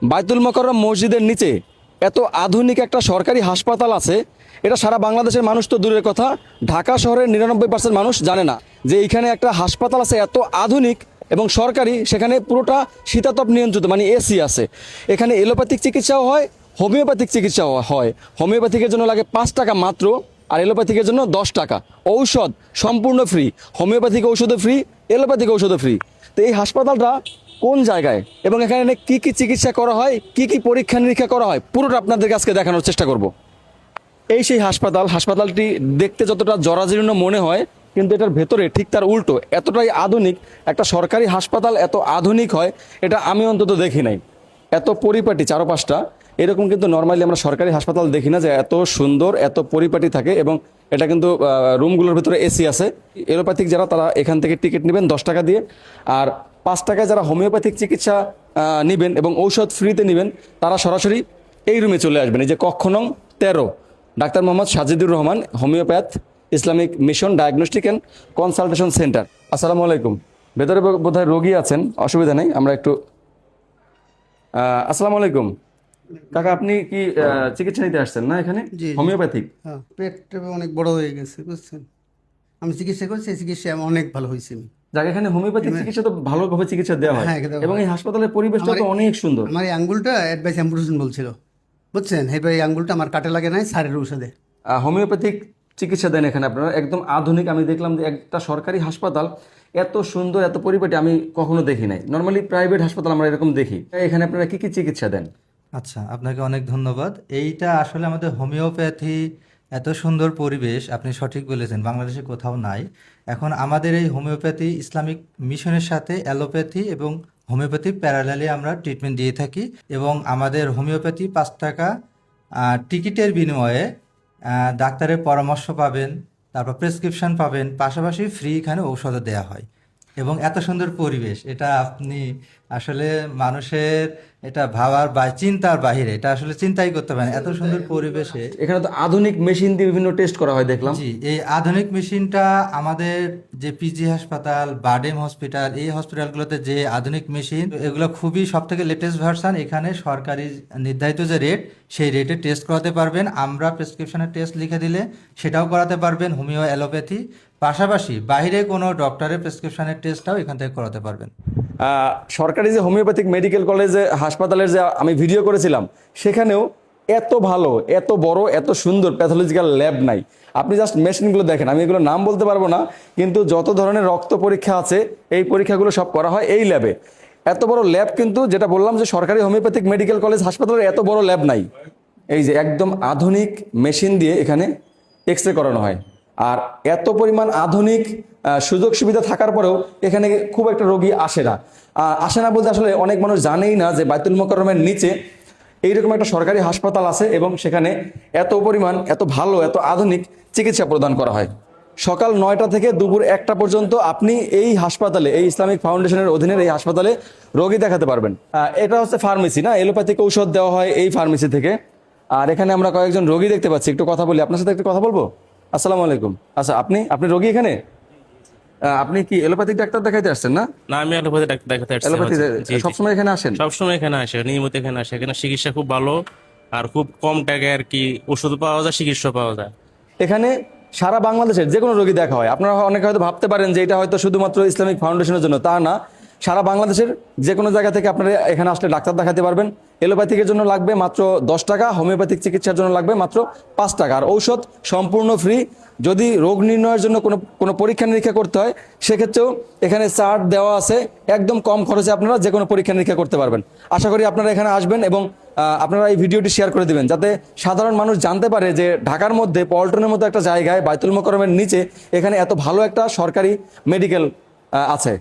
বায়তুল মোকাররম মসজিদের নিচে এত আধুনিক একটা সরকারি হাসপাতাল আছে, এটা সারা বাংলাদেশের মানুষ তো দূরের কথা, ঢাকা শহরের 99% মানুষ জানে না যে এইখানে একটা হাসপাতাল আছে এত আধুনিক এবং সরকারি। সেখানে পুরোটা শীতাতপ নিয়ন্ত্রিত, মানে এসি আছে। এখানে এলোপ্যাথিক চিকিৎসাও হয়, হোমিওপ্যাথিক চিকিৎসাও হয়। হোমিওপ্যাথিকের জন্য লাগে 5 টাকা মাত্র, আর এলোপ্যাথিকের জন্য 10 টাকা। ঔষধ সম্পূর্ণ ফ্রি, হোমিওপ্যাথিক ঔষধও ফ্রি, এলোপ্যাথিক ঔষধও ফ্রি। তো এই হাসপাতালটা কোন জায়গায় এবং এখানে কি কি চিকিৎসা করা হয়, কি কি পরীক্ষা নিরীক্ষা করা হয়, পুরোটা আপনাদেরকে আজকে দেখানোর চেষ্টা করব। এই সেই হাসপাতালটি দেখতে যতটা জরাজীর্ণ মনে হয়, কিন্তু এটার ভেতরে ঠিক তার উল্টো, এতটাই আধুনিক। একটা সরকারি হাসপাতাল এত আধুনিক হয় এটা আমি অন্তত দেখি নাই। এত পরিপাটি চারপাশটা, এরকম কিন্তু নর্মালি আমরা সরকারি হাসপাতাল দেখি না যে এত সুন্দর এত পরিপাটি থাকে। এবং এটা কিন্তু রুমগুলোর ভেতরে এসি আছে। এলোপ্যাথিক যারা, তারা এখান থেকে টিকিট নেবেন 10 টাকা দিয়ে, আর 5 টাকায় যারা হোমিওপ্যাথিক চিকিৎসা নেবেন এবং ঔষধ ফ্রিতে নেবেন, তারা সরাসরি এই রুমে চলে আসবেন। এই যে কক্ষ নং 13, doctor Mohammad Sajidur Rahman, homeopath, Islamic mission diagnostic and consultation centre. আসসালামু আলাইকুম। ভেতরে বোধহয় রোগী আছেন, অসুবিধা নেই, আমরা একটু আসসালামু আলাইকুম। কাকা, আপনি কি চিকিৎসা নিতে আসছেন না এখানে? জি, হোমিওপ্যাথিক? হ্যাঁ, পেটটা অনেক বড় হয়ে গেছে, বুঝছেন। আমি চিকিৎসা করছি, এই চিকিৎসা আমার অনেক ভালো হয়েছে। আমি যাকে এখানে হোমিওপ্যাথিক চিকিৎসা তো ভালোভাবে চিকিৎসা দেওয়া হয়, হ্যাঁ, দেওয়া এবং এই হাসপাতালের পরিবেশটা তো অনেক সুন্দর। আমার এই আঙ্গুলটা অ্যাডভাইস অ্যাম্পুটেশন বলছিল, বুঝছেন। এবার এই আঙ্গুলটা আমার কাটে লাগে নাই, সারের ঔষধে। হোমিওপ্যাথিক চিকিৎসা দেন এখানে আপনারা, একদম আধুনিক। আমি দেখলাম যে একটা সরকারি হাসপাতাল এত সুন্দর এত পরিপাটি আমি কখনো দেখি নাই। নর্মালি প্রাইভেট হাসপাতাল আমরা এরকম দেখি। এখানে আপনারা কি কি চিকিৎসা দেন? আচ্ছা, আপনাকে অনেক ধন্যবাদ। এইটা আসলে আমাদের হোমিওপ্যাথি, এত সুন্দর পরিবেশ আপনি সঠিক বলেছেন, বাংলাদেশে কোথাও নাই। এখন আমাদের এই হোমিওপ্যাথি ইসলামিক মিশনের সাথে অ্যালোপ্যাথি এবং হোমিওপ্যাথি প্যারালালি আমরা ট্রিটমেন্ট দিয়ে থাকি। এবং আমাদের হোমিওপ্যাথি 5 টাকা টিকিটের বিনিময়ে ডাক্তারের পরামর্শ পাবেন, তারপর প্রেসক্রিপশন পাবেন, পাশাপাশি ফ্রি এখানে ঔষধও দেওয়া হয়। এবং এত সুন্দর পরিবেশ, এটা আপনি আসলে মানুষের এটা ভাবার বা চিন্তার বাহিরে, এটা আসলে চিন্তাই করতে পারেন এত সুন্দর পরিবেশে। এখানে তো আধুনিক মেশিন দিয়ে বিভিন্ন টেস্ট করা হয় দেখলাম। জি, এই আধুনিক মেশিনটা আমাদের যে পিজি হাসপাতাল, বারডেম হসপিটাল, এই হসপিটালগুলোতে যে আধুনিক মেশিন, এগুলো খুবই সব থেকে লেটেস্ট ভার্সান। এখানে সরকারি নির্ধারিত যে রেট, সেই রেটে টেস্ট করাতে পারবেন। আমরা প্রেসক্রিপশনের টেস্ট লিখে দিলে সেটাও করাতে পারবেন, হোমিও অ্যালোপ্যাথি। পাশাপাশি বাইরে কোনো ডক্টরের প্রেসক্রিপশনের টেস্টটাও এখান থেকে করাতে পারবেন। সরকারি যে হোমিওপ্যাথিক মেডিকেল কলেজে হাসপাতালের যে আমি ভিডিও করেছিলাম, সেখানেও এত ভালো এত বড় এত সুন্দর প্যাথোলজিক্যাল ল্যাব নাই। আপনি জাস্ট মেশিনগুলো দেখেন, আমি এগুলো নাম বলতে পারবো না, কিন্তু যত ধরনের রক্ত পরীক্ষা আছে এই পরীক্ষাগুলো সব করা হয় এই ল্যাবে। এত বড় ল্যাব, কিন্তু যেটা বললাম যে সরকারি হোমিওপ্যাথিক মেডিকেল কলেজ হাসপাতালের এত বড় ল্যাব নাই। এই যে একদম আধুনিক মেশিন দিয়ে এখানে এক্স রে করানো হয়। আর এত পরিমাণ আধুনিক সুযোগ সুবিধা থাকার পরেও এখানে খুব একটা রোগী আসে না বলতে আসলে অনেক মানুষ জানেই না যে বায়তুল মোকাররমের নিচে এইরকম একটা সরকারি হাসপাতাল আছে এবং সেখানে এত পরিমাণ এত ভালো এত আধুনিক চিকিৎসা প্রদান করা হয়। সকাল 9টা থেকে দুপুর 1টা পর্যন্ত আপনি এই হাসপাতালে, এই ইসলামিক ফাউন্ডেশনের অধীনের এই হাসপাতালে রোগী দেখাতে পারবেন। এটা হচ্ছে ফার্মেসি না, এলোপ্যাথিক ঔষধ দেওয়া হয় এই ফার্মেসি থেকে। আর এখানে আমরা কয়েকজন রোগী দেখতে পাচ্ছি, একটু কথা বলি, আপনার সাথে একটু কথা বলবো। আসসালামু আলাইকুম। আচ্ছা, আপনি রোগী এখানে? আপনি কি এলোপ্যাথিক ডাক্তার দেখাইতে আসছেন না? না, আমি অ্যালোপ্যাথি ডাক্তার দেখাতে আসছি। এলোপ্যাথি জি, জি। সবসময় এখানে আসেন? সবসময় এখানে আসে, নিয়মিত এখানে আসে। এখানে চিকিৎসা খুব ভালো, আর খুব কম টাকায় আর কি ওষুধ পাওয়া যায়, চিকিৎসা পাওয়া যায়। এখানে সারা বাংলাদেশের যে কোনো রোগী দেখা হয়। আপনারা অনেকে হয়তো ভাবতে পারেন যে এটা হয়তো শুধুমাত্র ইসলামিক ফাউন্ডেশনের জন্য, তা না। সারা বাংলাদেশের যে কোনো জায়গা থেকে আপনারা এখানে আসলে ডাক্তার দেখাতে পারবেন। এলোপ্যাথিকের জন্য লাগবে মাত্র 10 টাকা, হোমিওপ্যাথিক চিকিৎসার জন্য লাগবে মাত্র 5 টাকা, আর ঔষধ সম্পূর্ণ ফ্রি। যদি রোগ নির্ণয়ের জন্য কোনো পরীক্ষা নিরীক্ষা করতে হয়, সেক্ষেত্রেও এখানে চার্ট দেওয়া আছে, একদম কম খরচে আপনারা যে কোনো পরীক্ষা নিরীক্ষা করতে পারবেন। আশা করি আপনারা এখানে আসবেন এবং আপনারা এই ভিডিওটি শেয়ার করে দিবেন, যাতে সাধারণ মানুষ জানতে পারে যে ঢাকার মধ্যে পল্টনের মতো একটা জায়গায় বায়তুল মোকাররমের নিচে এখানে এত ভালো একটা সরকারি মেডিকেল আছে।